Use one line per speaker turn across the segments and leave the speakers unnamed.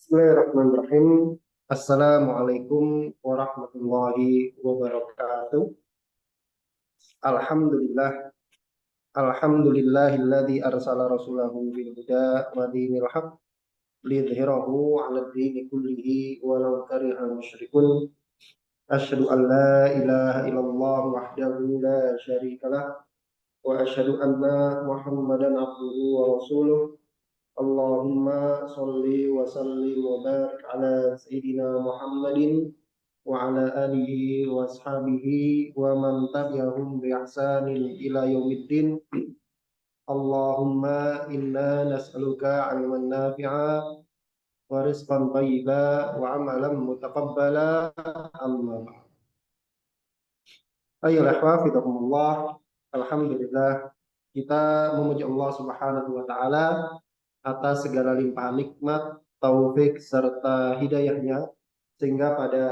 Bismillahirrahmanirrahim. Assalamualaikum warahmatullahi wabarakatuh. Alhamdulillah. Alhamdulillahilladzi arsala rasulahu bil huda wa dinil haqq liyudhhirahu 'ala ad-dini kullihi walau karihal musyrikun. Asyhadu an la ilaha illallah wahdahu la syarikalah wa asyhadu anna Muhammadan abduhu wa rasuluh. Allahumma sholli wa sallim wa barik ala sayyidina Muhammadin wa ala alihi wa ashabihi wa man tabi'ahum bi ihsanin ila yaumiddin. Allahumma inna nas'aluka 'ilman nafi'a wa rizqan thayyiba wa 'amalan mutaqabbala, amma ba'd. Ayolah hafizakumullah. Alhamdulillah, kita memuji Allah Subhanahu wa taala atas segala limpahan nikmat, taufik serta hidayahnya, sehingga pada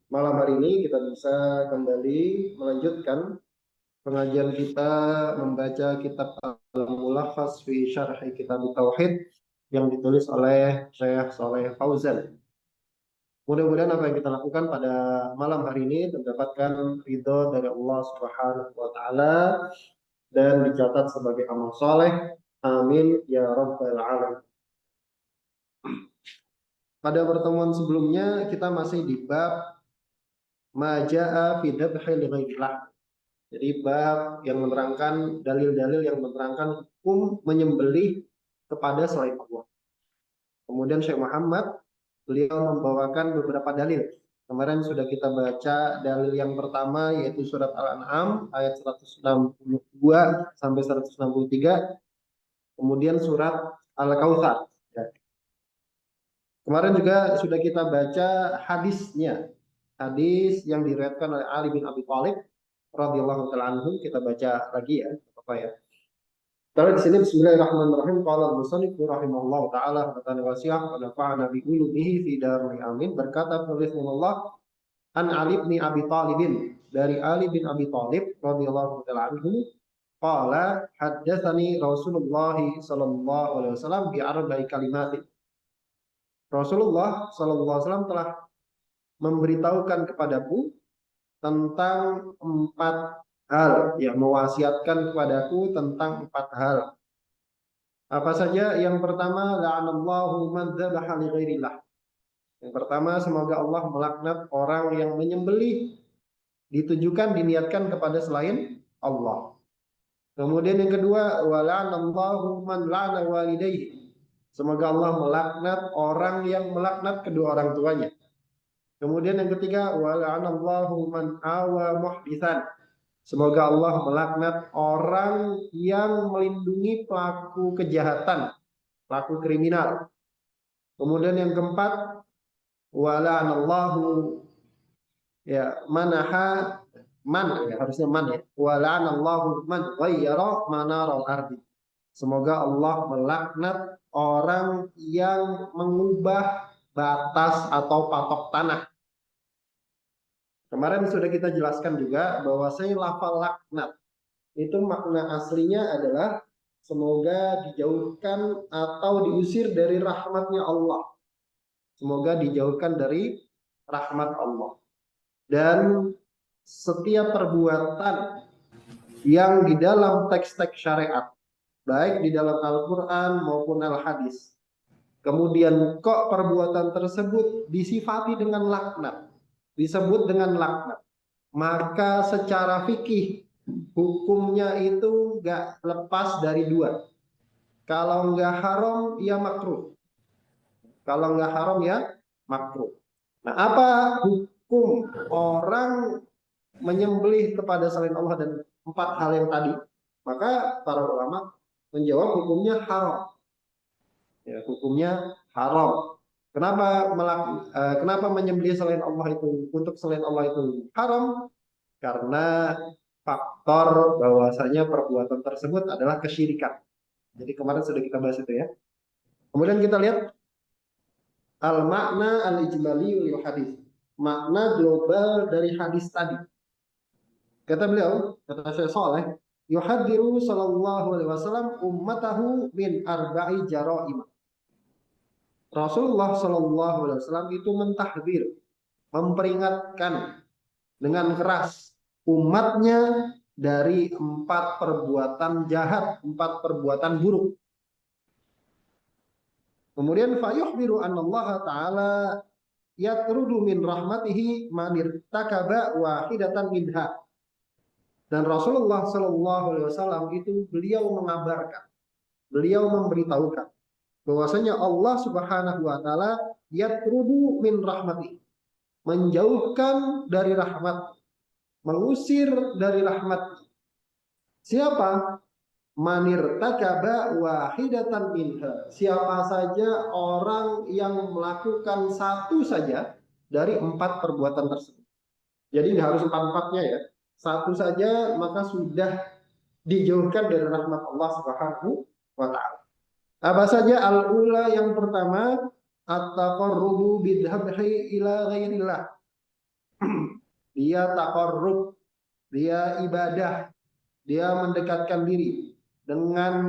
malam hari ini kita bisa kembali melanjutkan pengajian kita membaca kitab Al-Mulakhas fi Syarhi Kitab Tauhid yang ditulis oleh Syekh Shalih Fauzan. Mudah-mudahan apa yang kita lakukan pada malam hari ini mendapatkan ridho dari Allah Subhanahu wa taala dan dicatat sebagai amal soleh. Amin ya rabbal alamin. Pada pertemuan sebelumnya kita masih di bab majaa fi dzabhi li ghairillah. Jadi bab yang menerangkan dalil-dalil yang menerangkan hukum menyembelih kepada selain Allah. Kemudian Syekh Muhammad beliau membawakan beberapa dalil. Kemarin sudah kita baca dalil yang pertama yaitu surat Al-An'am ayat 162 sampai 163. Kemudian surat Al-Kautsar. Kemarin juga sudah kita baca hadisnya. Hadis yang diriwayatkan oleh Ali bin Abi Thalib radhiyallahu taala anhu, kita baca lagi ya, apa ya. Kalau di sini bismillahirrahmanirrahim, qala al-musannif rahimahullahu taala rahmatan wasi'ah wa nafa'ana bi ulumihi fi daril amin. Berkata penulis Allah an Ali bin Abi Thalib, dari Ali bin Abi Thalib radhiyallahu taala anhu, qala haddatsani Rasulullah sallallahu alaihi wasallam bi arba'i kalimatin. Rasulullah sallallahu alaihi wasallam telah memberitahukan kepadaku tentang 4 hal, ya, mewasiatkan kepadaku tentang 4 hal. Apa saja? Yang pertama, la'anallahu man dzabaha li ghairillah. Yang pertama, semoga Allah melaknat orang yang menyembelih ditujukan diniatkan kepada selain Allah. Kemudian yang kedua, wa la'anallahu man la'ana walidayhi. Semoga Allah melaknat orang yang melaknat kedua orang tuanya. Kemudian yang ketiga, wa la'anallahu man awa muhditsan. Semoga Allah melaknat orang yang melindungi pelaku kejahatan, pelaku kriminal. Kemudian yang keempat, wa la'anallahu ya manaha man, ya, harusnya man ya. Wa la'anallahu man ghayyara manaral ardi. Semoga Allah melaknat orang yang mengubah batas atau patok tanah. Kemarin sudah kita jelaskan juga bahwasanya lafal laknat itu makna aslinya adalah semoga dijauhkan atau diusir dari rahmatnya Allah. Semoga dijauhkan dari rahmat Allah. Dan setiap perbuatan yang di dalam teks-teks syariat, baik di dalam Al-Quran maupun Al-Hadis, kemudian kok perbuatan tersebut disifati dengan laknat, disebut dengan laknat, maka secara fikih hukumnya itu nggak lepas dari 2. Kalau nggak haram ya makruh, kalau nggak haram ya makruh. Nah, apa hukum orang menyembelih kepada selain Allah dan 4 hal yang tadi? Maka para ulama menjawab hukumnya haram. Ya, hukumnya haram. Kenapa menyembelih selain Allah itu, untuk selain Allah itu haram? Karena faktor bahwasanya perbuatan tersebut adalah kesyirikan. Jadi kemarin sudah kita bahas itu ya. Kemudian kita lihat al-makna al-ijmali lil hadis. Makna global dari hadis tadi. Kata beliau, kata Syekh Saleh, yuhadziru sallallahu alaihi wasallam ummatahu min arba'i jaraim. Rasulullah Shallallahu Alaihi Wasallam itu mentahdir, memperingatkan dengan keras umatnya dari 4 perbuatan jahat, 4 perbuatan buruk. Kemudian fayukhbiru annallaha ta'ala yatrudu min rahmatihi man irtakaba wahidatan minha. Dan Rasulullah Shallallahu Alaihi Wasallam itu beliau mengabarkan, beliau memberitahukan bahwasanya Allah Subhanahu Wa Taala yatrudu min rahmatihi, menjauhkan dari rahmat, mengusir dari rahmat. Siapa? Manir takaba wahidatan minha. Siapa saja orang yang melakukan satu saja dari 4 perbuatan tersebut. Jadi nggak harus 4-4-nya ya. Satu saja maka sudah dijauhkan dari rahmat Allah Subhanahu wa taala. Apa saja? Al-ula, yang pertama, at-taqarrubu bidhabhi ila ghairillah. Dia taqarrub, dia ibadah, dia mendekatkan diri dengan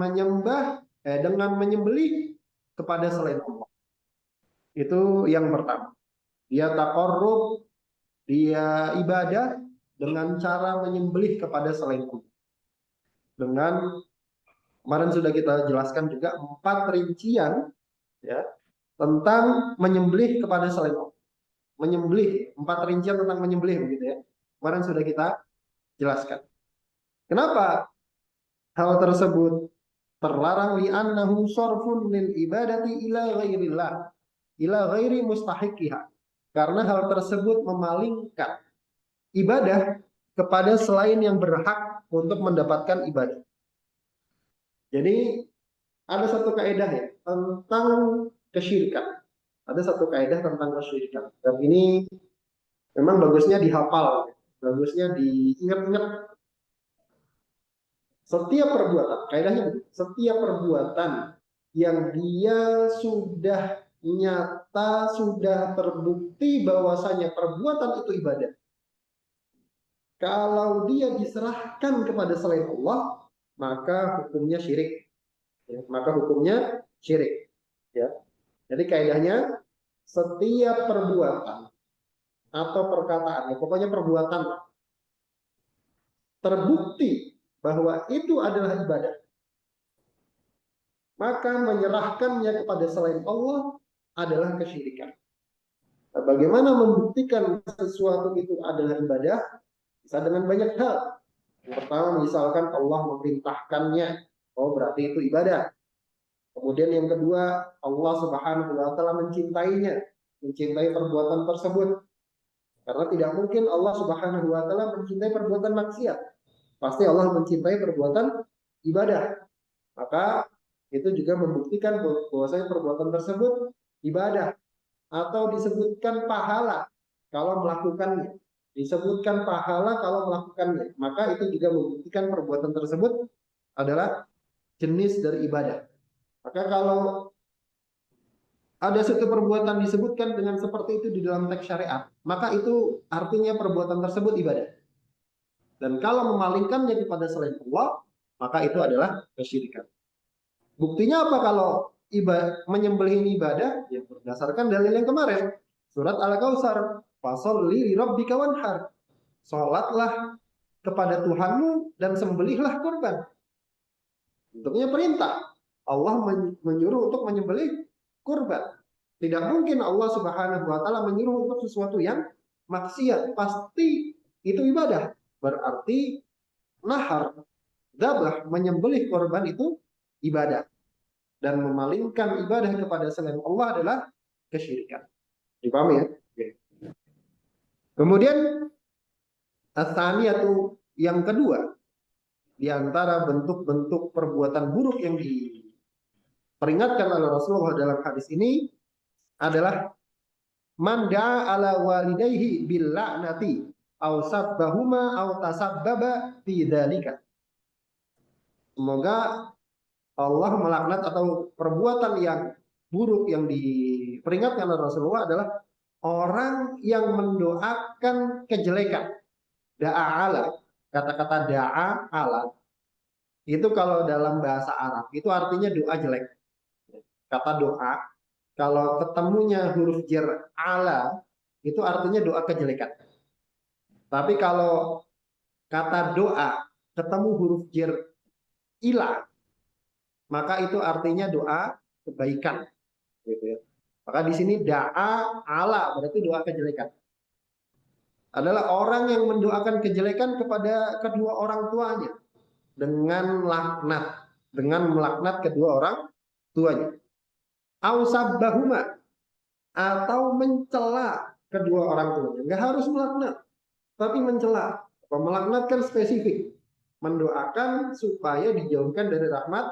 dengan menyembelih kepada selain Allah. Itu yang pertama. Dia taqarrub, dia ibadah dengan cara menyembelih kepada selain Allah. Dengan kemarin sudah kita jelaskan juga 4 rincian ya tentang menyembelih kepada selain Allah. Menyembelih, 4 rincian tentang menyembelih begitu ya. Kemarin sudah kita jelaskan. Kenapa hal tersebut terlarang? Li'annahu sarfun lil ibadati ila ghairillah, ila ghairi mustahiqiha. Karena hal tersebut memalingkan ibadah kepada selain yang berhak untuk mendapatkan ibadah. Jadi ada satu kaidah ya tentang kesyirikan. Ada satu kaidah tentang kesyirikan. Dan ini memang bagusnya dihafal, bagusnya diingat-ingat. Setiap perbuatan, kaidahnya setiap perbuatan yang dia sudah nyata, sudah terbukti bahwasanya perbuatan itu ibadah, kalau dia diserahkan kepada selain Allah, maka hukumnya syirik. Ya, maka hukumnya syirik. Ya. Jadi kaidahnya setiap perbuatan atau perkataan, ya, pokoknya perbuatan terbukti bahwa itu adalah ibadah, maka menyerahkannya kepada selain Allah adalah kesyirikan. Nah, bagaimana membuktikan sesuatu itu adalah ibadah? Bisa dengan banyak hal. Yang pertama, misalkan Allah memerintahkannya, oh berarti itu ibadah. Kemudian yang kedua, Allah Subhanahu wa taala mencintainya, mencintai perbuatan tersebut. Karena tidak mungkin Allah Subhanahu wa taala mencintai perbuatan maksiat. Pasti Allah mencintai perbuatan ibadah. Maka itu juga membuktikan bahwasanya perbuatan tersebut ibadah, atau disebutkan pahala kalau melakukannya. Disebutkan pahala kalau melakukannya. Maka itu juga membuktikan perbuatan tersebut adalah jenis dari ibadah. Maka kalau ada satu perbuatan disebutkan dengan seperti itu di dalam teks syariat, maka itu artinya perbuatan tersebut ibadah. Dan kalau memalingkannya kepada selain Allah, maka itu adalah kesyirikan. Buktinya apa kalau menyembelih ini ibadah? Ya berdasarkan dalil yang kemarin. Surat Al-Kautsar, fasholli li rabbika wanhar. Salatlah kepada Tuhanmu dan sembelihlah kurban. Bentuknya perintah. Allah menyuruh untuk menyembelih kurban. Tidak mungkin Allah Subhanahu wa taala menyuruh untuk sesuatu yang maksiat. Pasti itu ibadah. Berarti nahar, dzabah, menyembelih korban itu ibadah. Dan memalingkan ibadah kepada selain Allah adalah kesyirikan. Dipahami ya? Kemudian as-saniyatu, yang kedua, di antara bentuk-bentuk perbuatan buruk yang diperingatkan oleh Rasulullah dalam hadis ini adalah man da'a ala walidayhi bil la'nati aw sabbahuma aw tasabbaba fi dzalika. Semoga Allah melaknat, atau perbuatan yang buruk yang diperingatkan oleh Rasulullah adalah orang yang mendoakan kejelekan. Da'ala, kata-kata da'ala itu kalau dalam bahasa Arab itu artinya doa jelek. Kata doa Kalau ketemunya huruf jar ala, itu artinya doa kejelekan. Tapi kalau kata doa ketemu huruf jar ila, maka itu artinya doa kebaikan, gitu ya. Maka di sini da'a ala berarti doa kejelekan. Adalah orang yang mendoakan kejelekan kepada kedua orang tuanya dengan laknat, dengan melaknat kedua orang tuanya. Ausabbahuma, atau mencela kedua orang tuanya. Enggak harus melaknat, tapi mencela. Melaknat kan spesifik. Mendoakan supaya dijauhkan dari rahmat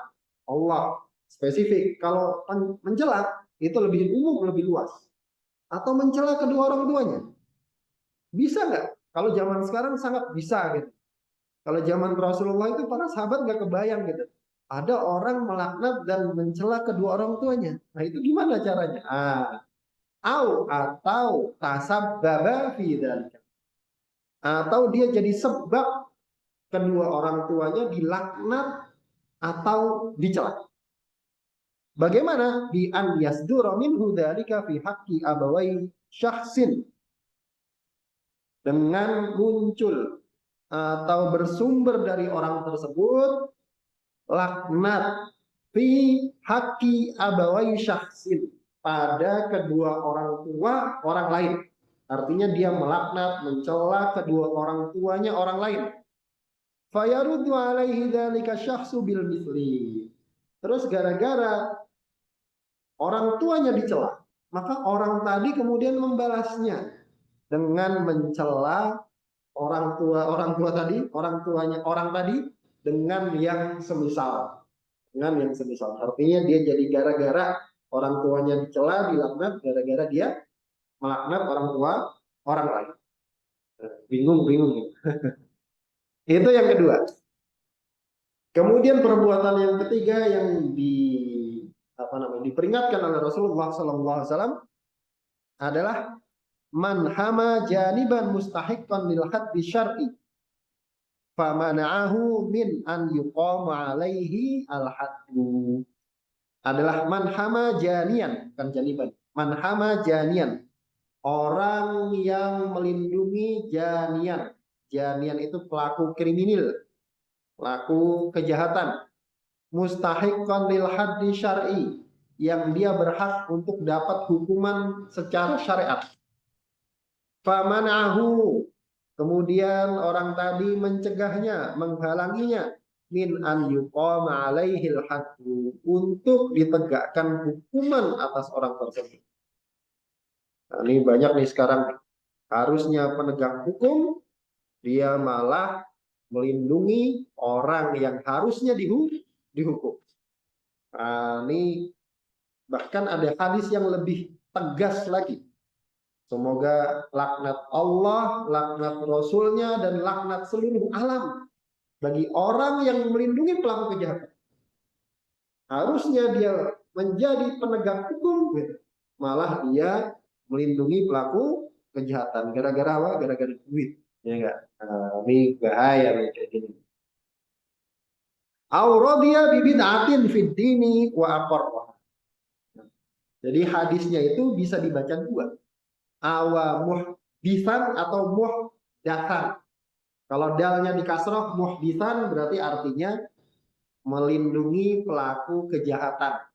Allah. Spesifik. Kalau mencela itu lebih umum, lebih luas. Atau mencela kedua orang tuanya. Bisa nggak? Kalau zaman sekarang sangat bisa gitu. Kalau zaman Rasulullah itu para sahabat nggak kebayang gitu. Ada orang melaknat dan mencela kedua orang tuanya. Nah itu gimana caranya? Atau tasabbaba fi dzalika. Atau dia jadi sebab kedua orang tuanya dilaknat atau dicela. Bagaimana? Bi an yasdura minhu dzalika fi haqqi abawai syakhsin. Dengan muncul atau bersumber dari orang tersebut laknat fi haqqi abawai syakhsin, pada kedua orang tua orang lain. Artinya dia melaknat, mencela kedua orang tuanya orang lain. Fayaruddu alaihi dzalika syakhsu bil mithli. Terus gara-gara orang tuanya dicela, maka orang tadi kemudian membalasnya dengan mencela orang tua tadi, orang tuanya orang tadi dengan yang semisal. Dengan yang semisal. Artinya dia jadi gara-gara orang tuanya dicela, dilaknat, gara-gara dia melaknat orang tua orang lain. Bingung. Itu yang kedua. Kemudian perbuatan yang ketiga yang diperingatkan oleh Rasulullah SAW adalah man hama janiban mustahiqqan lil haddi syar'i famana'ahu min an yuqama alaihi al haddu. Adalah man hama janian, bukan janiban. Man hama janian, orang yang melindungi janian. Janian itu pelaku kriminal, pelaku kejahatan. Mustahiqqan lil haddi syar'i, yang dia berhak untuk dapat hukuman secara syariat. Famanahu, kemudian orang tadi mencegahnya, menghalanginya, min an yuqama alaihil haddu, untuk ditegakkan hukuman atas orang tersebut. Nah, ini banyak nih sekarang, harusnya penegak hukum dia malah melindungi orang yang harusnya dihukum. Nah, ini bahkan ada hadis yang lebih tegas lagi. Semoga laknat Allah, laknat Rasulnya, dan laknat seluruh alam bagi orang yang melindungi pelaku kejahatan. Harusnya dia menjadi penegak hukum, malah dia melindungi pelaku kejahatan. Gara-gara apa? Gara-gara duit. Ya enggak? Nah, ini bahaya nih kayak gini. Auradiyah bibid'atin fid dini wa aqarrah. Jadi hadisnya itu bisa dibaca dua. Muhditsan atau muhdatan. Kalau dalnya di kasroh muhditsan berarti artinya melindungi pelaku kejahatan.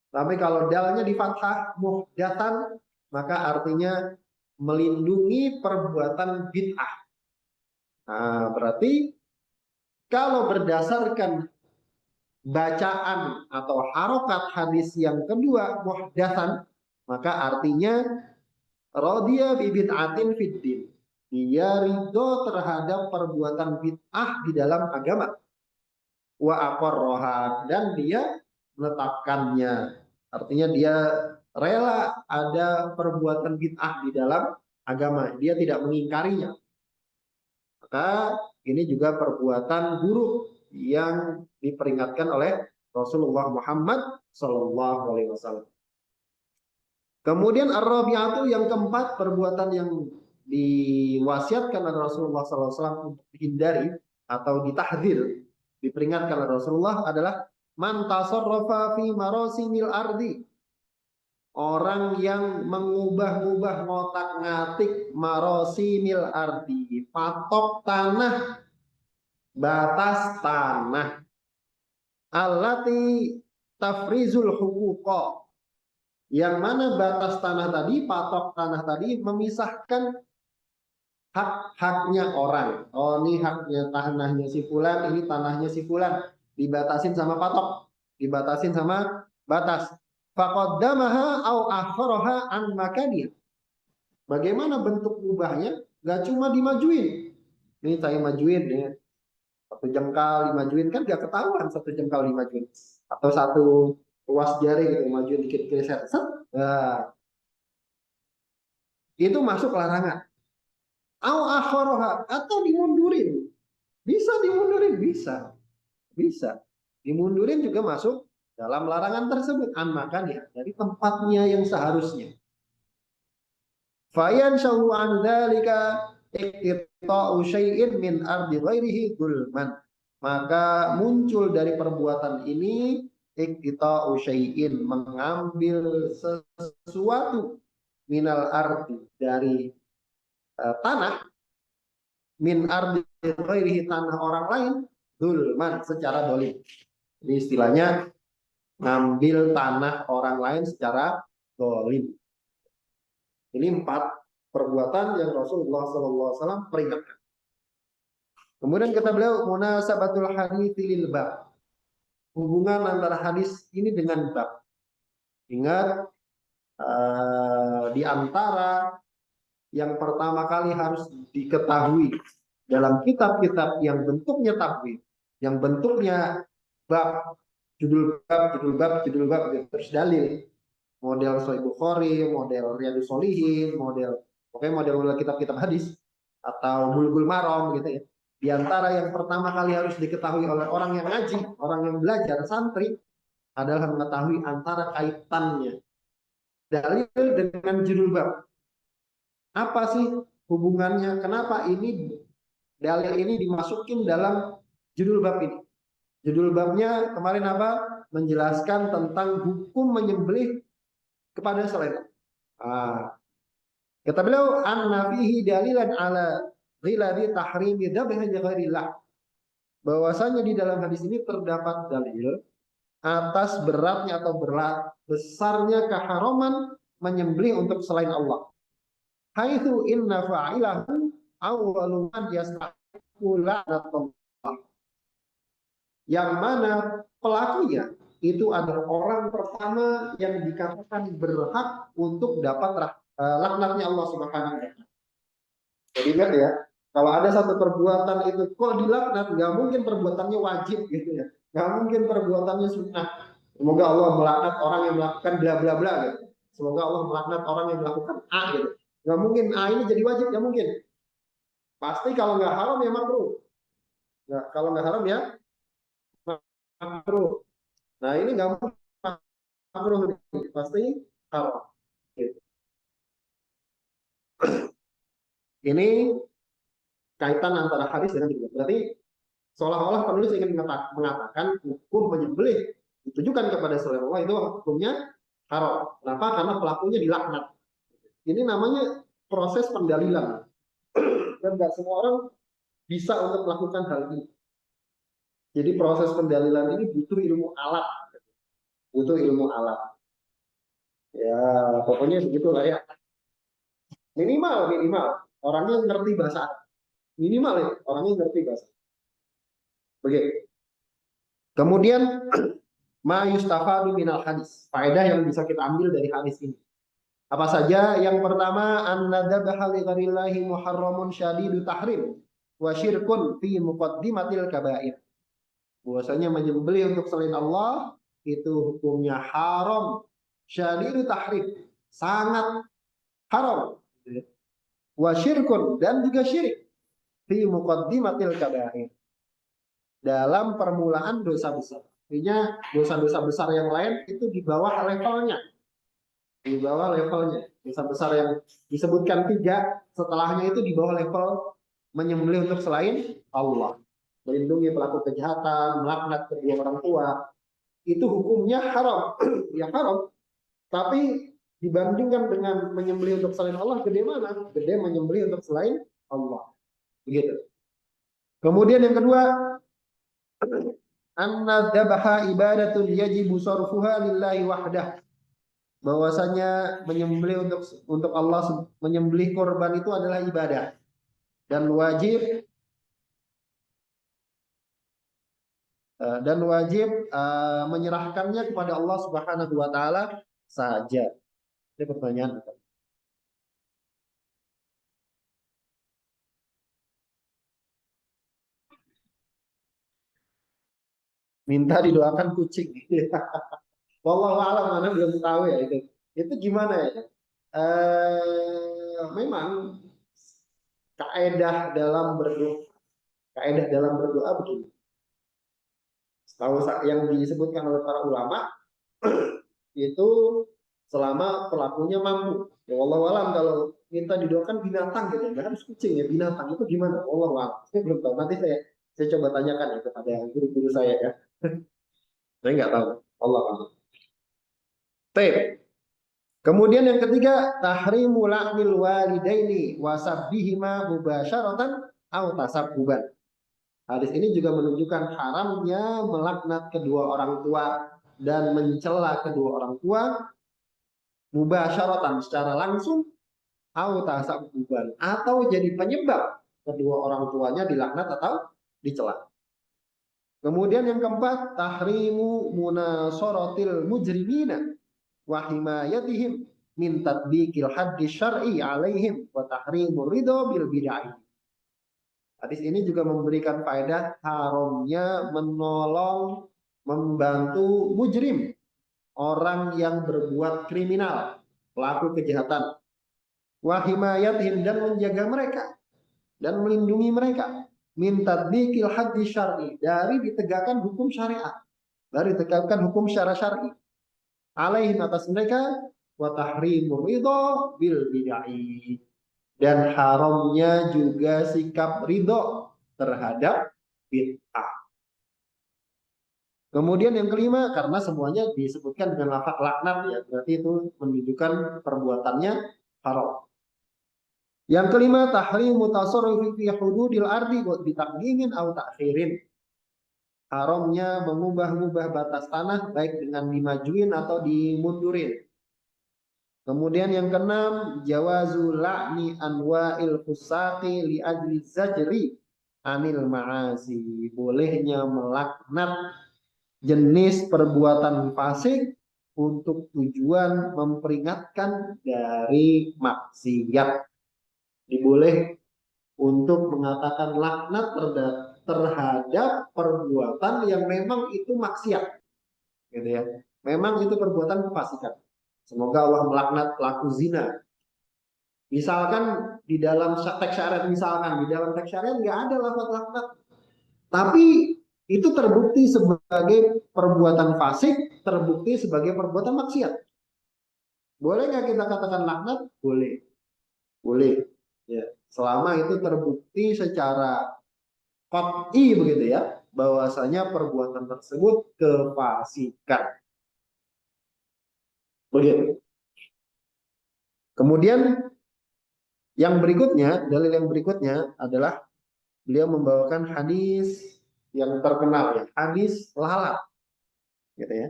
Tapi kalau dalnya di fathah muhdatan, maka artinya melindungi perbuatan bid'ah. Nah, berarti kalau berdasarkan bacaan atau harokat hadis yang kedua muhdatan, maka artinya radhiya bi bid'atin fid din. Dia ridho terhadap perbuatan bid'ah di dalam agama. Wa aqarraha, dan dia menetapkannya. Artinya dia rela ada perbuatan bid'ah di dalam agama. Dia tidak mengingkarinya. Maka ini juga perbuatan buruk yang diperingatkan oleh Rasulullah Muhammad SAW. Kemudian ar-rabi'atu yang keempat, perbuatan yang diwasiatkan oleh Rasulullah SAW untuk dihindari atau ditahdzir, diperingatkan oleh Rasulullah adalah man tasarrafa fi marasimil ardi, orang yang mengubah-ubah ngotak-ngatik marosimil ardi, patok tanah, batas tanah, allati tafrizul huquqa, yang mana batas tanah tadi, patok tanah tadi memisahkan hak-haknya orang. Oh, ini haknya tanahnya si fulan, ini tanahnya si fulan, dibatasin sama patok, dibatasin sama batas. Faqaddamaha au akharaha an makaniha. Bagaimana bentuk ubahnya? Gak cuma dimajuin. Ini saya majuin ya. Satu jengkal dimajuin kan gak ketahuan satu jengkal dimajuin. Atau satu ruas jari gitu majuin dikit geser. Nah, itu masuk larangan. Au akharaha atau dimundurin. Bisa dimundurin, bisa. Bisa. Dimundurin juga masuk dalam larangan tersebut. An makannya dari tempatnya yang seharusnya. Fayan syau an dzalika iqta'u syai'in min ardi ghairihi dzulman. Maka muncul dari perbuatan ini iqta'u syai'in, mengambil sesuatu minal ardi dari tanah, min ardi ghairihi, tanah orang lain, dzulman, secara dolim. Jadi istilahnya ngambil tanah orang lain secara dolim. Ini 4 perbuatan yang Rasulullah SAW peringatkan. Kemudian kata beliau, munasabatul hadits lil bab. Hubungan antara hadis ini dengan bab. Ingat, di antara yang pertama kali harus diketahui dalam kitab-kitab yang bentuknya tahwid, yang bentuknya bab, judul bab, judul bab, judul bab, terus dalil. Model Sahih Bukhari, model Riyadhus Shalihin, pokoknya model kitab-kitab hadis atau Bulughul Maram gitu ya. Di antara yang pertama kali harus diketahui oleh orang yang ngaji, orang yang belajar, santri, adalah mengetahui antara kaitannya dalil dengan judul bab. Apa sih hubungannya? Kenapa ini dalil ini dimasukin dalam judul bab ini? Judul babnya kemarin apa? Menjelaskan tentang hukum menyembelih kepada selain Allah. Kata beliau, anna fihi dalilan ala ghiladi tahrimi dzabhi ghairillah. Bahwasanya di dalam hadis ini terdapat dalil atas beratnya atau besarnya keharaman menyembelih untuk selain Allah. Haitsu inna fa'ilahu awwalu man yastahiqu la'natullah. Yang mana pelakunya itu adalah orang pertama yang dikatakan berhak untuk dapat laknatnya Allah Subhanahu wa taala. Jadi ingat ya, kalau ada satu perbuatan itu kok dilaknat, nggak mungkin perbuatannya wajib gitu ya, nggak mungkin perbuatannya sunnah. Semoga Allah melaknat orang yang melakukan bla bla bla gitu. Semoga Allah melaknat orang yang melakukan A gitu. Nggak mungkin A ini jadi wajib, nggak mungkin. Pasti kalau nggak haram ya makruh. Nggak, kalau nggak haram ya makruh. Nah ini nggak mungkin makruh, pasti haram. Gitu. Ini kaitan antara hadis dengan judul. Berarti seolah-olah penulis ingin mengatakan hukum menyembelih ditujukan kepada selain Allah itu hukumnya haram. Kenapa? Karena pelakunya dilaknat. Ini namanya proses pendalilan. Dan nggak semua orang bisa untuk melakukan hal ini. Jadi proses pendalilan ini butuh ilmu alat. Butuh ilmu alat. Ya, pokoknya begitulah ya. Minimal orangnya ngerti bahasa Arab. Minimal ya, orangnya ngerti bahasa. Begitu. Kemudian ma yustafadu minal hadis. Faedah yang bisa kita ambil dari hadis ini. Apa saja? Yang pertama, an-nadzabaha li ghairillahi muharramun syadidu tahrim wa syirkun fi muqaddimatil kabair. Bahwasanya menyembelih untuk selain Allah itu hukumnya haram, syadidu tahrim, sangat haram. Wa syirkun, dan juga syirik fi muqaddimatil kabair, dalam permulaan dosa besar. Artinya dosa-dosa besar yang lain itu di bawah levelnya. Di bawah levelnya. Dosa besar yang disebutkan 3, setelahnya itu di bawah level menyembelih untuk selain Allah. Melindungi pelaku kejahatan, melaknat kedua orang tua. Itu hukumnya haram. Ya haram. Tapi dibandingkan dengan menyembelih untuk selain Allah, gede mana? Gede menyembelih untuk selain Allah. Begitu. Kemudian yang kedua, anna dzabaha ibadatun yajibu sarfuha lillahi wahdah. Bahwasanya menyembelih untuk Allah, menyembelih korban itu adalah ibadah dan wajib menyerahkannya kepada Allah Subhanahu wa taala saja. Ini pertanyaan. Minta didoakan kucing. Wallahu alam, mana belum tahu ya itu. Itu gimana ya? Memang kaedah dalam berdoa begini. Tahu yang disebutkan oleh para ulama itu selama pelakunya mampu. Ya Allah alam, kalau minta didoakan binatang gitu, nggak harus kucing ya, binatang itu gimana? Allah alam. Saya belum tahu. Nanti saya coba tanyakan ya kepada guru-guru saya ya. Saya nggak tahu. Allah alam. Kemudian yang ketiga, tahrimu la'nil walidaini wa sabbihima mubasyaratan aw tasabbuban. Hadis ini juga menunjukkan haramnya melaknat kedua orang tua dan mencela kedua orang tua mubasyaratan secara langsung au tasabbuban, atau jadi penyebab kedua orang tuanya dilaknat atau dicela. Kemudian yang keempat, tahrimu munasaratil mujrimina wa himayatihim min tatbiqil haddi syar'i alaihim wa tahrimur ridho bil bid'ah. Hadis ini juga memberikan faedah haramnya menolong, membantu mujrim, orang yang berbuat kriminal, pelaku kejahatan. Wa himayatihim, dan menjaga mereka dan melindungi mereka min tatbiqil haddi syar'i, dari ditegakkan hukum syariat, dari ditegakkan hukum secara syar'i alaihim atas mereka, wa tahrimur ridho bil bid'ah, dan haramnya juga sikap ridho terhadap bid'ah. Kemudian yang kelima, karena semuanya disebutkan dengan lafaz laknat ya, berarti itu menunjukkan perbuatannya haram. Yang kelima, tahrimu tasarrufi fi hududil ardi bi taqdimin aw ta'khirin. Haramnya mengubah-ubah batas tanah baik dengan dimajuin atau dimundurin. Kemudian yang keenam, jawazu la'ni anwa'il fusaqi li ajli zajri anil ma'asi. Bolehnya melaknat jenis perbuatan fasik untuk tujuan memperingatkan dari maksiat. Diboleh untuk mengatakan laknat terhadap perbuatan yang memang itu maksiat, gitu ya. Memang itu perbuatan kefasikan. Semoga Allah melaknat pelaku zina. Misalkan di dalam teks syariat, misalkan di dalam teks syariat nggak ada lafaz laknat, tapi itu terbukti sebagai perbuatan fasik, terbukti sebagai perbuatan maksiat. Boleh nggak kita katakan laknat? Boleh, boleh. Ya, selama itu terbukti secara qat'i begitu ya, bahwasanya perbuatan tersebut kefasikan. Begitu. Kemudian yang berikutnya, dalil yang berikutnya adalah beliau membawakan hadis yang terkenal ya, hadis lalat, gitu ya.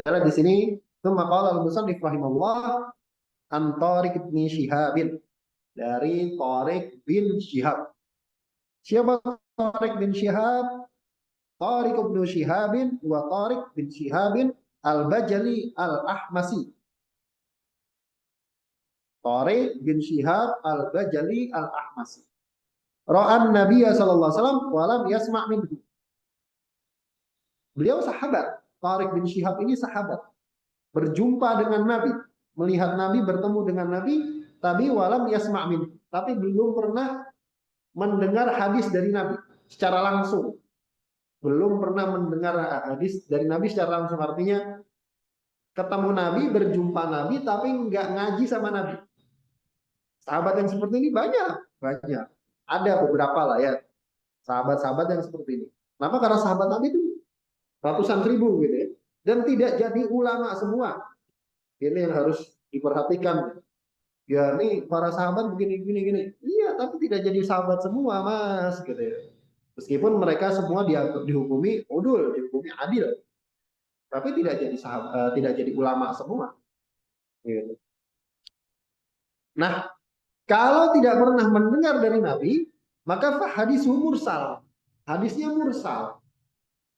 Karena di sini tsumma qala al-musannif rahimahullah an Thariq bin Shihab, dari Thariq bin Shihab. Siapa Thariq bin Shihab? Thariq bin Shihab wa Thariq bin Shihab al-Bajali al-Ahmasi. Thariq bin Shihab al-Bajali al-Ahmasi. Ra'an Nabi sallallahu alaihi wasallam wa lam yasma' minhu. Beliau sahabat. Thariq bin Shihab ini sahabat. Berjumpa dengan Nabi, melihat Nabi, bertemu dengan Nabi, tapi walam yasma' minhu, tapi belum pernah mendengar hadis dari Nabi secara langsung. Belum pernah mendengar hadis dari Nabi secara langsung, artinya ketemu Nabi, berjumpa Nabi, tapi nggak ngaji sama Nabi. Sahabat yang seperti ini banyak. Ada beberapa lah ya, sahabat-sahabat yang seperti ini. Kenapa? Karena sahabat Nabi itu ratusan ribu gitu ya, dan tidak jadi ulama semua. Ini yang harus diperhatikan. Ya nih para sahabat begini gini gini. Iya, tapi tidak jadi sahabat semua, Mas, gitu ya. Meskipun mereka semua dihukumi udul, dihukumi adil, tapi tidak jadi sahabat, tidak jadi ulama semua. Gitu. Nah, kalau tidak pernah mendengar dari Nabi, maka hadis mursal. Hadisnya mursal.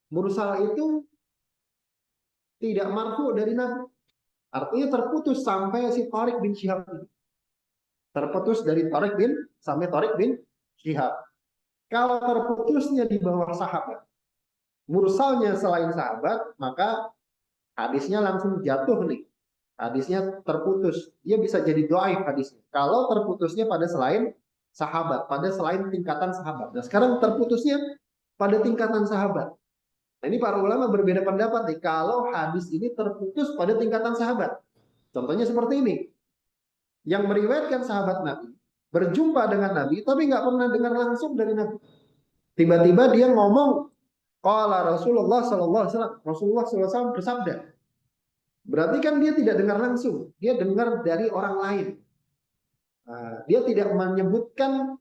Mursal itu tidak marfu dari Nabi. Artinya terputus sampai si Tariq bin Syihab. Terputus dari Tariq bin sampai Tariq bin Syihab. Kalau terputusnya di bawah sahabat, mursalnya selain sahabat, maka hadisnya langsung jatuh nih. Hadisnya terputus. Dia bisa jadi dhaif hadisnya. Kalau terputusnya pada selain sahabat, pada selain tingkatan sahabat. Nah, sekarang terputusnya pada tingkatan sahabat. Nah, ini para ulama berbeda pendapat nih. Kalau hadis ini terputus pada tingkatan sahabat. Contohnya seperti ini. Yang meriwayatkan sahabat Nabi berjumpa dengan Nabi tapi nggak pernah dengar langsung dari Nabi. Tiba-tiba dia ngomong, qala Rasulullah sallallahu alaihi wasallam. Rasulullah sallallahu alaihi wasallam bersabda. Berarti kan dia tidak dengar langsung, dia dengar dari orang lain. Dia tidak menyebutkan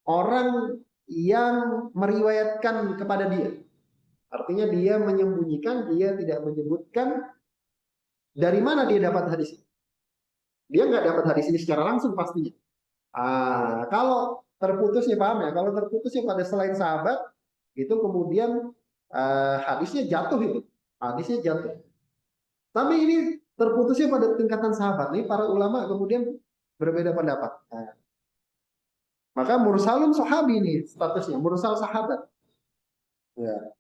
orang yang meriwayatkan kepada dia. Artinya dia menyembunyikan, dia tidak menyebutkan dari mana dia dapat hadis ini. Dia nggak dapat hadis ini secara langsung pastinya. Kalau terputusnya, paham ya? Kalau terputusnya pada selain sahabat, itu kemudian hadisnya jatuh itu. Hadisnya jatuh. Tapi ini terputusnya pada tingkatan sahabat. Nih para ulama kemudian berbeda pendapat. Maka mursalun sahabi ini statusnya, mursal sahabat. Ya.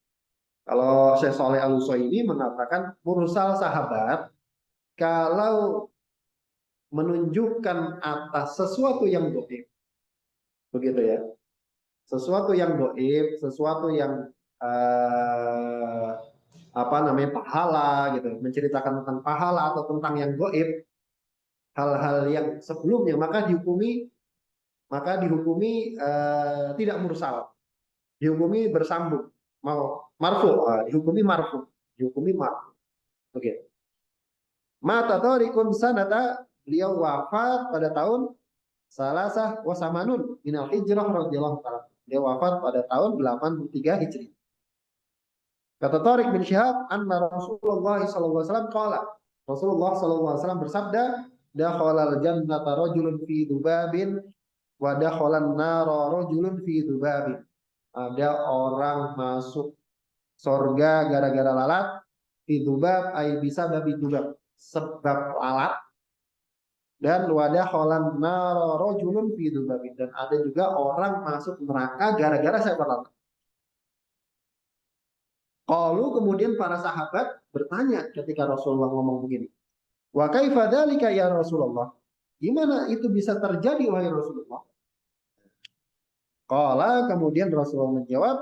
Kalau Syekh Shalih Al-Utsaimin mengatakan mursal sahabat kalau menunjukkan atas sesuatu yang gaib. Begitu ya. Sesuatu yang gaib, sesuatu yang apa namanya pahala gitu, menceritakan tentang pahala atau tentang yang gaib, hal-hal yang sebelumnya maka dihukumi tidak mursal, dihukumi bersambung, mau marfu, dihukumi marfu, dihukumi marfu. Oke. Mata Tariqun sanata, beliau wafat pada tahun Salasah wasamanun minal hijrah radhiyallahu taala. Dia wafat pada tahun 83 Hijri. Kata Tariq bin Syihab, anna Rasulullah sallallahu alaihi wasallam qala. Rasulullah sallallahu alaihi wasallam bersabda, dakhalal jannata rajulun fi dzubabin wa dakhalan nara rajulun fi dzubabin. Ada orang masuk surga gara-gara lalat, fi dzubab ay bisa babi dzubab, sebab lalat. Dan wadah kholan naro rojulun fi dzubabin, dan ada juga orang masuk neraka gara-gara seekor lalat. Qalu, kemudian para sahabat bertanya ketika Rasulullah ngomong begini. Wa kaifa dzalika ya Rasulullah? Gimana itu bisa terjadi wahai Rasulullah? Qala, kemudian Rasulullah menjawab,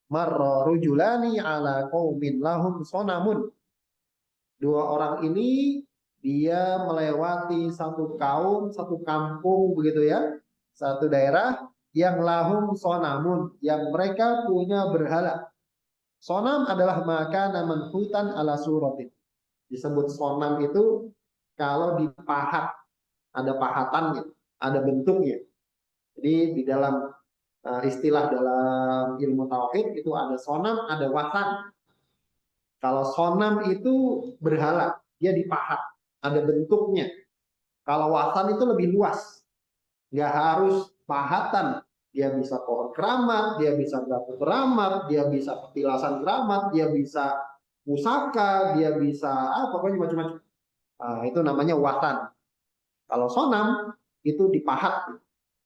marra rujulani ala qaumin lahum sonamun. Dua orang ini dia melewati satu kaum, satu kampung begitu ya, satu daerah yang lahum sonamun, yang mereka punya berhala. Sonam adalah makanan manhutan ala suratin. Disebut sonam itu kalau dipahat, ada pahatannya, ada bentuknya. Jadi di dalam istilah dalam ilmu tauhid itu ada sonam, ada watan. Kalau sonam itu berhala, dia dipahat, ada bentuknya. Kalau watan itu lebih luas, nggak harus pahatan. Dia bisa pohon keramat, dia bisa batu keramat, dia bisa petilasan keramat, dia bisa pusaka, dia bisa pokoknya macam-macam. Itu namanya watan. Kalau sonam itu dipahat,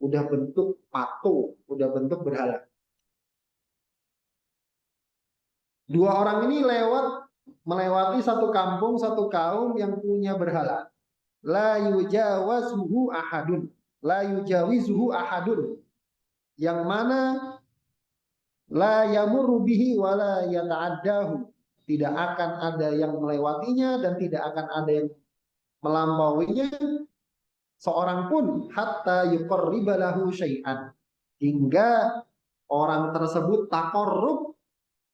udah bentuk patung, udah bentuk berhala. Dua orang ini melewati satu kampung, satu kaum yang punya berhala. La yujawizuhu ahadun. La yujawizuhu ahadun. Yang mana la yamurru bihi wa la yata'addahu. Tidak akan ada yang melewatinya dan tidak akan ada yang melampauinya seorang pun hatta yuqarriba lahu syai'an. Hingga orang tersebut taqarrub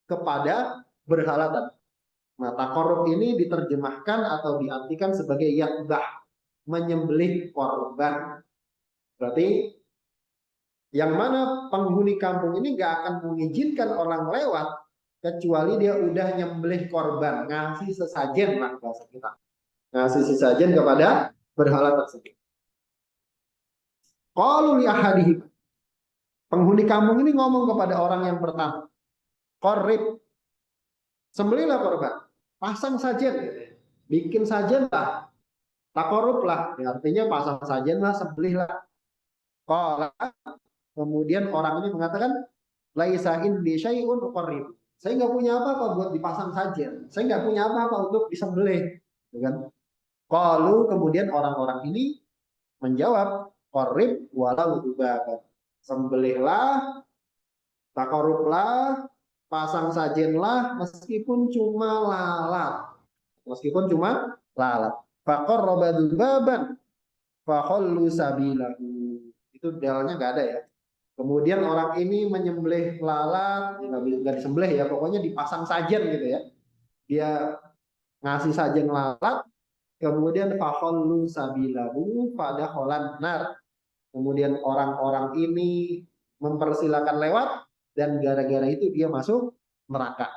kepada berhala tadi. Nah, taqarrub ini diterjemahkan atau diartikan sebagai yatbah. menyembelih korban. Berarti yang mana penghuni kampung ini nggak akan mengizinkan orang lewat kecuali dia udah nyembelih korban, ngasih sesajen lah bahasa kita, ngasih sesajen kepada berhala tersebut. Qalu li ahadihim, penghuni kampung ini ngomong kepada orang yang pertama, qorrib, sembelihlah korban, pasang sajen, bikin sajen lah, takorup lah, ya, artinya pasang sajen lah, sembelihlah. Qala, kemudian orang ini mengatakan, laisa indi syai'un uqarrib. Saya nggak punya apa-apa buat dipasang sajen. Saya nggak punya apa-apa untuk disembelih. Gitu kan? Qalu, kemudian orang-orang ini menjawab, qarrib walau dzubaba. Sembelihlah, takarublah, pasang sajenlah meskipun cuma lalat. Meskipun cuma lalat. Faqarraba dzubaban fakhallu sabilahu. Itu dalnya nggak ada ya. Kemudian orang ini menyembelih lalat, nggak disembelih ya, pokoknya dipasang sajen gitu ya. Dia ngasih sajen lalat, kemudian fakhallu sabilahu pada kholan nar. Kemudian orang-orang ini mempersilahkan lewat dan gara-gara itu dia masuk neraka.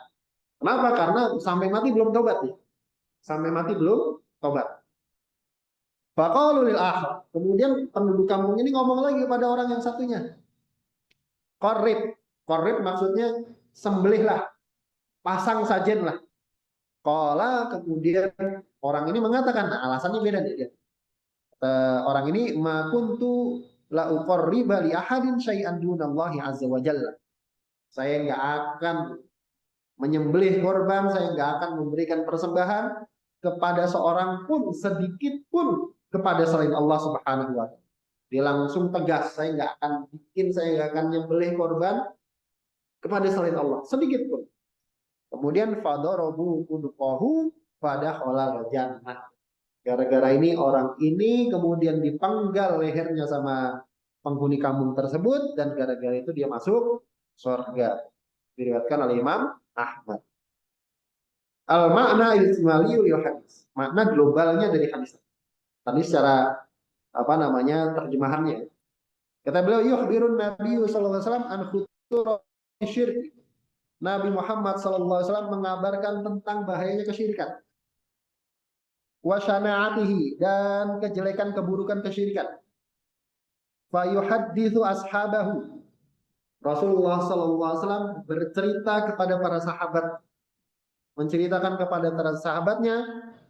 Kenapa? Karena sampai mati belum tobat nih. Sampai mati belum tobat. Faqalu lil akhar. Kemudian penduduk kampung ini ngomong lagi kepada orang yang satunya. Qorrib, qorrib maksudnya sembelihlah, pasang sajenlah. Qala, kemudian orang ini mengatakan, nah alasannya beda nih. Orang ini ma kuntu la uqarriba li ahadin syai'an dunallahi azza wa jalla. Saya nggak akan menyembelih korban, saya nggak akan memberikan persembahan kepada seorang pun, sedikit pun kepada selain Allah Subhanahu wa taala. Dia langsung tegas, saya nggak akan saya nggak akan nyembelih korban kepada selain Allah, sedikit pun. Kemudian fadarabu udqahu pada kholal jannah. Gara-gara ini orang ini kemudian dipenggal lehernya sama penghuni kampung tersebut dan gara-gara itu dia masuk surga. Diriwayatkan oleh Imam Ahmad. Al makna istimali lil hadis. Makna globalnya dari hadis. Tadi secara apa namanya terjemahannya. Kata beliau, yukhbirun Nabi sallallahu alaihi wasallam an khutur syirk. Nabi Muhammad sallallahu alaihi wasallam mengabarkan tentang bahayanya kesyirikan. Wa syana'atihi, dan kejelekan keburukan kesyirikan. Fa yuhadditsu ashabahu. Rasulullah sallallahu alaihi wasallam bercerita kepada para sahabat, menceritakan kepada para sahabatnya,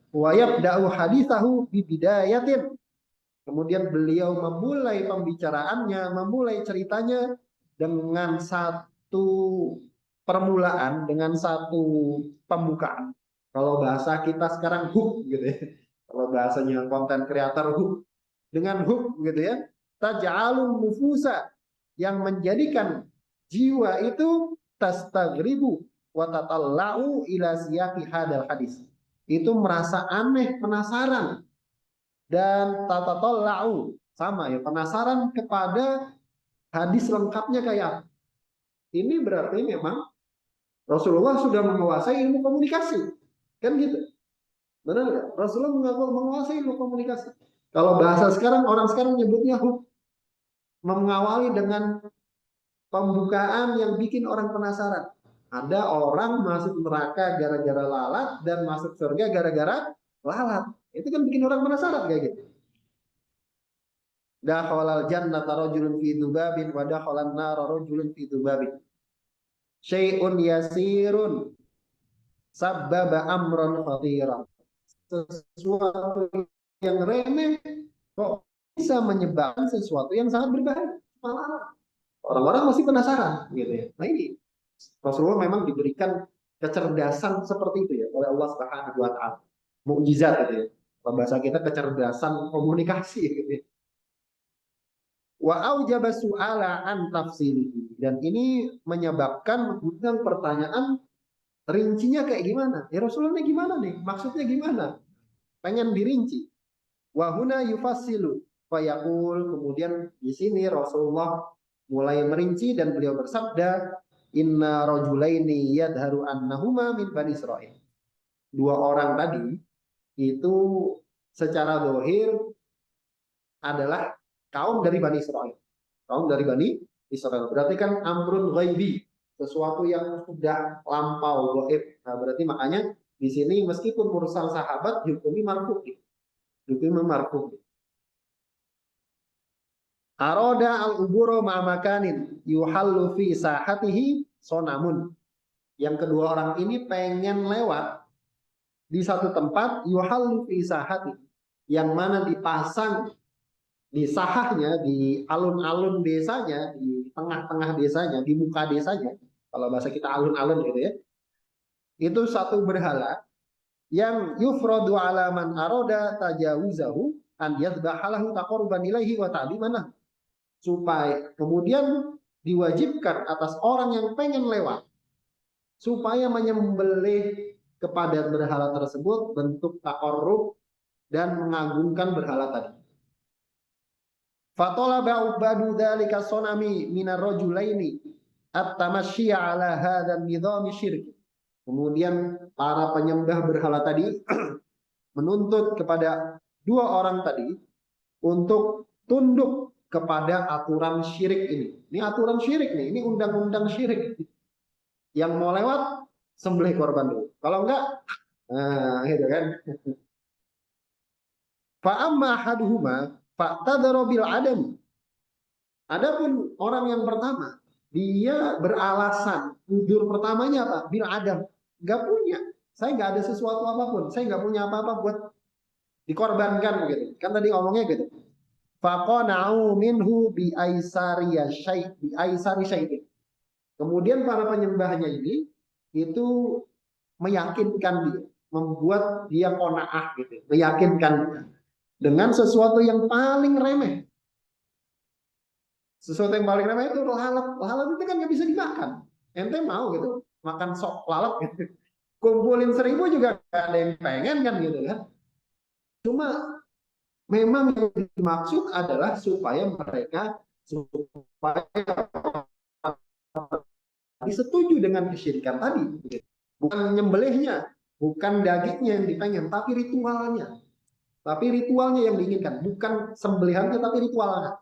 wa yabda'u haditsahu bi bidayatin. Kemudian beliau memulai pembicaraannya, memulai ceritanya dengan satu permulaan, dengan satu pembukaan. Kalau bahasa kita sekarang hook gitu ya. Kalau bahasanya konten kreator hook. Dengan hook gitu ya. Taj'alun nufusa, yang menjadikan jiwa itu tastagribu wa tatalla'u ila siyaqi hadal hadis. Itu merasa aneh, penasaran, dan tatatalla'u, sama ya, penasaran kepada hadis lengkapnya kayak apa. Ini berarti memang Rasulullah sudah menguasai ilmu komunikasi. Kan gitu. Benar nggak? Rasulullah menguasai ilmu komunikasi. Kalau bahasa sekarang, orang sekarang nyebutnya mengawali dengan pembukaan yang bikin orang penasaran. Ada orang masuk neraka gara-gara lalat dan masuk surga gara-gara lalat. Itu kan bikin orang penasaran kayak gitu. Dakhalal jannata rajulun fi dzubabin wa dakhalan nar rajulun fi dzubabin. Syai'un yasirun sabbaba amran khatiran. Sesuatu yang remeh kok bisa menyebabkan sesuatu yang sangat berbahaya. Orang-orang masih penasaran gitu ya. Nah ini Rasulullah memang diberikan kecerdasan seperti itu ya oleh Allah Subhanahu wa taala. Mukjizat gitu ya. Bahasa kita kecerdasan komunikasi gitu ya. Wa aujaba su'ala an tafsirihi, dan ini menyebabkan tentang pertanyaan rincinya kayak gimana? Ya Rasulullah gimana nih? Maksudnya gimana? Pengen dirinci. Wa huna yufassilu fa yaqul, kemudian di sini Rasulullah mulai merinci dan beliau bersabda, inna rajulaini yadharu annahuma min bani Israil. Dua orang tadi itu secara zahir adalah kaum dari Bani Israel. Kaum dari Bani Israel. Berarti kan amrun ghaibi, sesuatu yang sudah lampau, gaib. Nah, berarti makanya di sini meskipun mursal sahabat hukumi marfu. Hukumi marfu. Aroda al-uburo ma'amakanin yuhallu fi sahatihi sonamun. Yang kedua orang ini pengen lewat di satu tempat yuhallu fi sahati, yang mana dipasang di sahahnya, di alun-alun desanya, di tengah-tengah desanya, di muka desanya, kalau bahasa kita alun-alun gitu ya, itu satu berhala yang yufradu ala man aroda tajawuzahu an yadbahalahu taqarruban ilaihi wa ta'liman, supaya kemudian diwajibkan atas orang yang pengen lewat supaya menyembelih kepada berhala tersebut bentuk taqarrub dan mengagungkan berhala tadi. Fatolaba ubadu dzalika sonami minar rajulaini at-tamasyya ala hadzal nizam syirk. Kemudian para penyembah berhala tadi menuntut kepada dua orang tadi untuk tunduk kepada aturan syirik ini. Ini aturan syirik nih, ini undang-undang syirik. Yang mau lewat sembelih korban dulu. Kalau enggak, nah gitu kan. Fa amma ahaduhuma fa'tadara bil adam. Adapun orang yang pertama, dia beralasan, jujur pertamanya apa? Bil adam. Enggak punya. Saya enggak ada sesuatu apapun. Saya enggak punya apa-apa buat dikorbankan gitu. Kan tadi ngomongnya gitu. Faqana'u minhu bi aisari syai'. Kemudian para penyembahnya ini itu meyakinkan dia, membuat dia qanaah gitu, meyakinkan dengan sesuatu yang paling remeh. Sesuatu yang paling remeh itu lalat. Lalat itu kan nggak bisa dimakan. Ente mau gitu makan sop lalat gitu. Kumpulin 1000 juga gak ada yang pengen kan gitu kan. Cuma memang yang dimaksud adalah supaya mereka setuju dengan kesyirikan tadi. Bukan nyembelihnya, bukan dagingnya yang dipengen, tapi ritualnya. Tapi ritualnya yang diinginkan, bukan sembelihannya tapi ritualnya.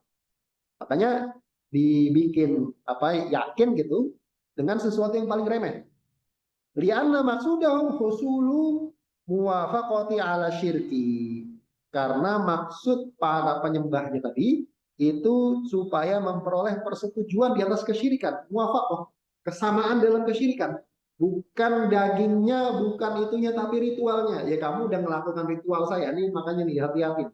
Makanya dibikin yakin gitu dengan sesuatu yang paling remeh. Lianna maksudahu husulu muwafaqati ala syirki. Karena maksud para penyembahnya tadi itu supaya memperoleh persetujuan di atas kesyirikan, muwafaqah, kesamaan dalam kesyirikan. Bukan dagingnya, bukan itunya, tapi ritualnya. Ya kamu udah melakukan ritual saya, nih makanya nih hati-hati.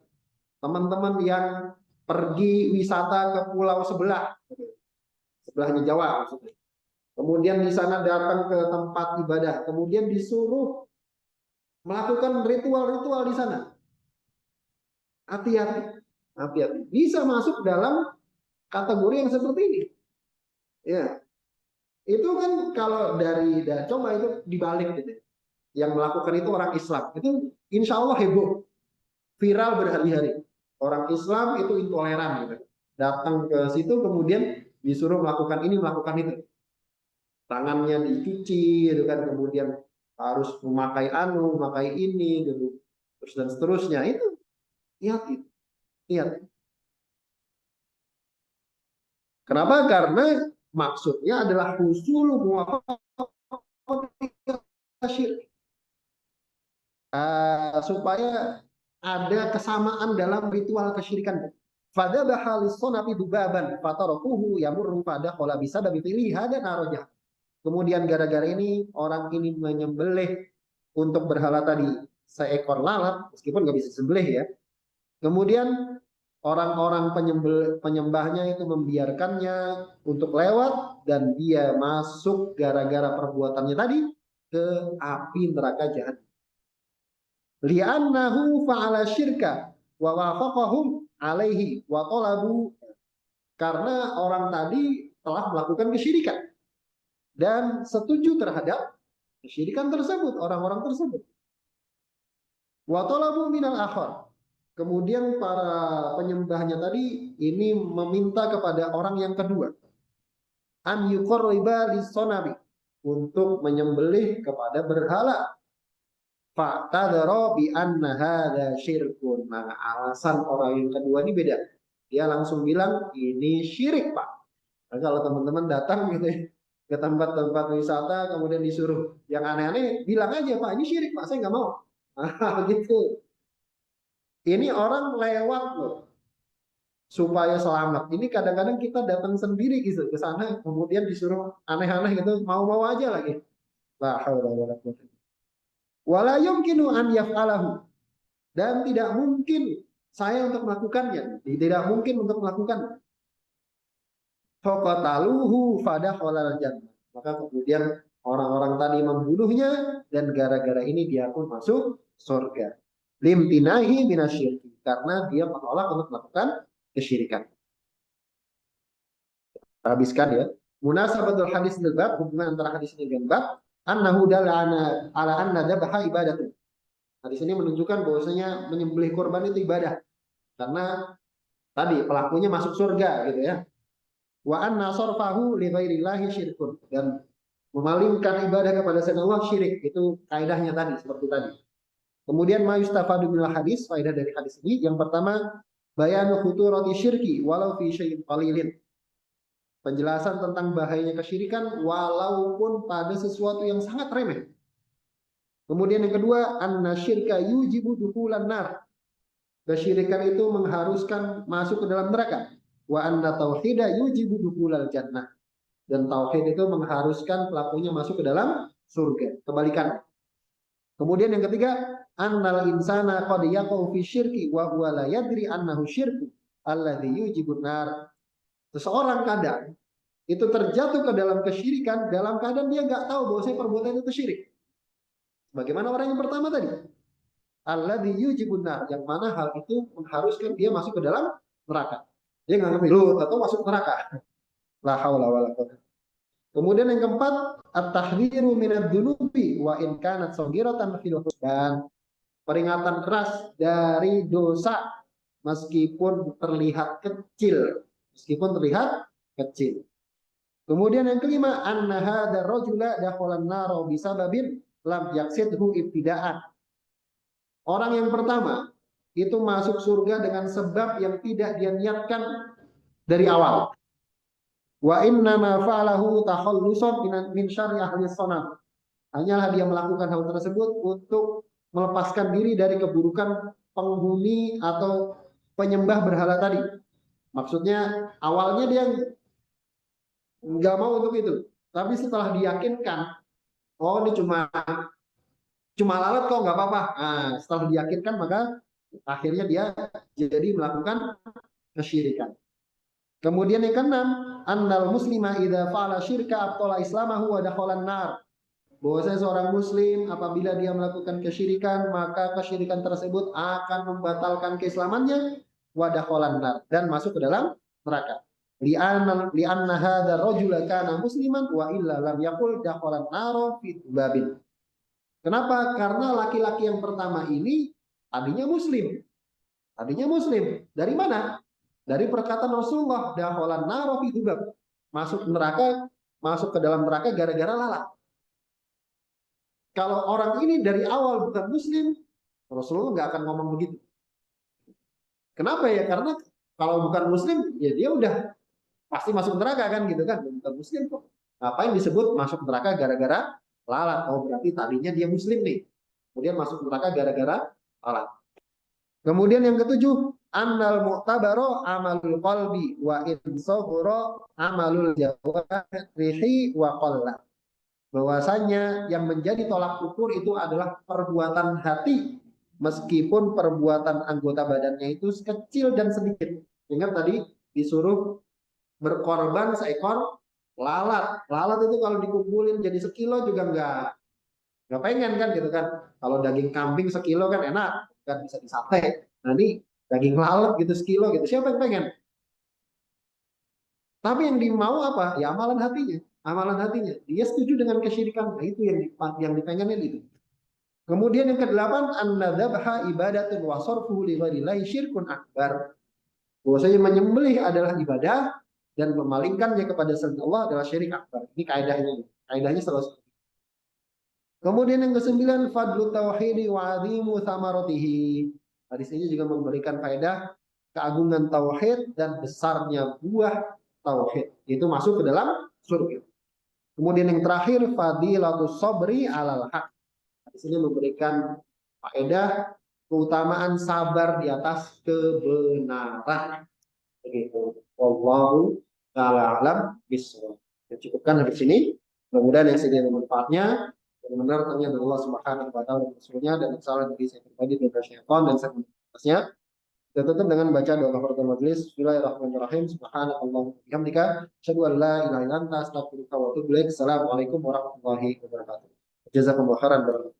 Teman-teman yang pergi wisata ke pulau sebelahnya Jawa maksudnya. Kemudian di sana datang ke tempat ibadah, kemudian disuruh melakukan ritual-ritual di sana. Hati-hati, hati-hati. Bisa masuk dalam kategori yang seperti ini. Ya, itu kan kalau dari coba itu dibalik gitu. Yang melakukan itu orang Islam, itu insya Allah heboh, viral berhari-hari. Orang Islam itu intoleran gitu. Datang ke situ kemudian disuruh melakukan ini, melakukan itu. Tangannya dicuci gitu kan, kemudian harus memakai memakai ini gitu. Terus dan seterusnya itu lihat. Kenapa? Karena maksudnya adalah husul supaya ada kesamaan dalam ritual kesyirikan. Fada bahalisonapi dubaban fatorokuhu yamurru pada kola bisa dan pilih ada naroja. Kemudian gara-gara ini orang ini menyembelih untuk berhala tadi seekor lalat, meskipun nggak bisa sembelih ya. Kemudian orang-orang penyembahnya itu membiarkannya untuk lewat dan dia masuk gara-gara perbuatannya tadi ke api neraka jahat. Li'annahu fa'ala syirka wa wafaqahum alaihi wa talabu, karena orang tadi telah melakukan kesyirikan dan setuju terhadap kesyirikan tersebut, orang-orang tersebut. Wa talabu minal akhar. Kemudian para penyembahnya tadi ini meminta kepada orang yang kedua, an yuqarriba lis-sonabi, untuk menyembelih kepada berhala. fa'tadara bi anna hadza syirkun. Nah, alasan orang yang kedua ini beda. Dia langsung bilang ini syirik, Pak. Nah, kalau teman-teman datang gitu ya, ke tempat-tempat wisata kemudian disuruh yang aneh-aneh, bilang aja, Pak, ini syirik, Pak, saya nggak mau. Nah, gitu. Ini orang lewat loh supaya selamat. Ini kadang-kadang kita datang sendiri gitu ke sana, kemudian disuruh aneh-aneh gitu, mau-mau aja lagi. La haula wala quwwata. Wala yumkinu an yaf'alahu, dan tidak mungkin saya untuk melakukannya, tidak mungkin untuk melakukan. Faqataluhu fadakhalal jannah. Maka kemudian orang-orang tadi membunuhnya dan gara-gara ini dia pun masuk surga. Limtinahi minasyirki, karena dia menolak untuk melakukan kesyirikan. Habiskan ya. Munasabatul hadis bil bab, hubungan antara hadis ini dengan bab, annahu dalla ala anna dzabha ibadatun. Hadis ini menunjukkan bahwasanya menyembelih korban itu ibadah. Karena tadi pelakunya masuk surga gitu ya. Wa anna sarfahu li ghairillahi syirkun, dan memalingkan ibadah kepada selain Allah syirik. Itu kaidahnya tadi seperti tadi. Kemudian ma yustafadu minal hadis, faedah dari hadis ini yang pertama, bayanu khuturati syirki walau fi syai'in qalilin. Penjelasan tentang bahayanya kesyirikan walaupun pada sesuatu yang sangat remeh. Kemudian yang kedua, anna syirka yujibu dukhulan nar. Kesyirikan itu mengharuskan masuk ke dalam neraka. Wa anna tauhida yujibu dukhulal jannah. Dan tauhid itu mengharuskan pelakunya masuk ke dalam surga. Kebalikan. Kemudian yang ketiga, annal insana qad yaqau fi syirki wa huwa la yadri annahu syirku alladzi yujibun nar. Seseorang kadang itu terjatuh ke dalam kesyirikan dalam keadaan dia nggak tahu bahwa perbuatan itu syirik. Bagaimana orang yang pertama tadi? Alladzi yujibun nar, yang mana hal itu mengharuskan dia masuk ke dalam neraka. Dia nggak ngerti, lu atau masuk neraka. La haula wala quwwata. Kemudian yang keempat, at-tahdhiru minadz dzunubi wa in kanat shaghiratan fil husban. Peringatan keras dari dosa meskipun terlihat kecil. Meskipun terlihat kecil. Kemudian yang kelima, anna hadzal rajula dakhalan nar bisababin lam yaqsidhu ibtida'an. Orang yang pertama itu masuk surga dengan sebab yang tidak dia niatkan dari awal. Wa inna ma fa'alahu takhallusan min syarri ahli sanam. Hanyalah dia melakukan hal tersebut untuk melepaskan diri dari keburukan penghuni atau penyembah berhala tadi. Maksudnya awalnya dia nggak mau untuk itu, tapi setelah diyakinkan, oh ini cuma lalat kok nggak apa-apa. Nah, setelah diyakinkan maka akhirnya dia jadi melakukan kesyirikan. Kemudian yang keenam, annal muslima idza fa'ala syirka abtala islamahu wa dakhalan nar. Bahwasanya seorang muslim apabila dia melakukan kesyirikan, maka kesyirikan tersebut akan membatalkan keislamannya wa dakhalan nar, dan masuk ke dalam neraka. Li'anna hadzal rajula kana musliman wa illa lam yaqul dakhalan nar fi babin. Kenapa? Karena laki-laki yang pertama ini tadinya muslim. Tadinya muslim. Dari mana? Dari perkataan Rasulullah, dakhalan nar fi dzubab. Masuk neraka, masuk ke dalam neraka gara-gara lalat. Kalau orang ini dari awal bukan muslim, Rasulullah nggak akan ngomong begitu. Kenapa ya? Karena kalau bukan muslim, ya dia udah pasti masuk neraka kan gitu kan. Bukan muslim kok. Ngapain disebut masuk neraka gara-gara lalat? Oh berarti tadinya dia muslim nih. Kemudian masuk neraka gara-gara lalat. Kemudian yang ketujuh, annal mu'tabaro amalul qalbi wa in saghara amalul jawarihi wa qalla. Bahwasanya yang menjadi tolak ukur itu adalah perbuatan hati, meskipun perbuatan anggota badannya itu kecil dan sedikit. Ingat tadi disuruh berkorban seekor lalat. Lalat itu kalau dikumpulin jadi sekilo juga nggak pengen kan gitu kan. Kalau daging kambing sekilo kan enak, kan bisa disate. Nah ini daging lalat gitu sekilo gitu, siapa yang pengen? Tapi yang dimau apa? Ya amalan hatinya. Amalan hatinya. Dia setuju dengan kesyirikan. Nah, itu yang dipengenin itu. Kemudian yang kedelapan, an-nadzabha ibadatun wa sarfuhu li ghairillahi syirkun akbar. Bahwasanya menyembelih adalah ibadah dan memalingkannya kepada selain Allah adalah syirik akbar. Ini kaidahnya. Kaidahnya selalu. Kemudian yang kesembilan, fadlu tauhidi wa azimu samaratihi. Hadis ini juga memberikan faedah keagungan tauhid dan besarnya buah tauhid. Itu masuk ke dalam surga. Kemudian yang terakhir, fadilatus sabri alal haq. Hadis ini memberikan faedah keutamaan sabar di atas kebenaran. Begitu. Wallahu ta'ala alam bisawab. Cukupkan habis ini. Mudah-mudahan yang sedih manfaatnya. Yang benar tanya dari Allah Subhanahu wa taala dan Rasulnya, dan salah dari saya pribadi dan dari syaitan dan saya. Kita tutup dengan baca doa kafaratul majelis. Bismillahirrahmanirrahim. Subhanallah bihamdika asyhadu an la ilaha illa anta astaghfiruka wa atubu ilaik. Assalamualaikum warahmatullahi wabarakatuh. Jazakumullah khairan.